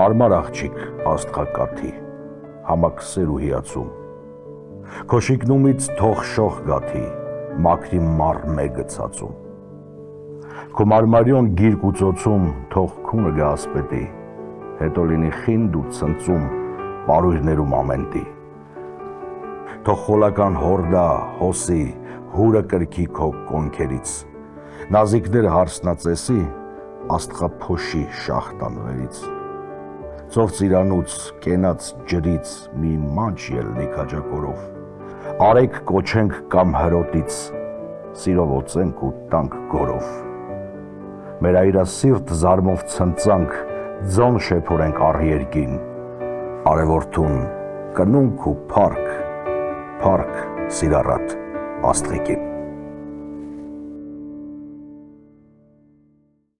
Մարմար աղջիկ աստղակաթի, համակսեր ու հիացում, քո շիկնումից թող շող գաթի, մաքրի մառ մեկը ցածում, քո մարմարյոն գիրկ ու ծոցում թող քունը գա ասպետի, հետո լինի խինդ ու ցնծում պարույրներում ամենտի, թող խոլական հորդա հոսի հուրը կրքի քո կոնքերից, նազիկները հարսնածեսի աստղափոշի շախ տանվերից, ծով ծիրանուց կենաց ջրից մի մանչ ելնի քաջակորով, արեք կոչենք կամ հրոտից, սիրով օծենք ու տանք գորով, մեր այրասիրտ զարմով ցնծանք, ձոն շեփորենք առ երկին, արևորդուն կնունք ու փառք, սիրառատ աստղիկին։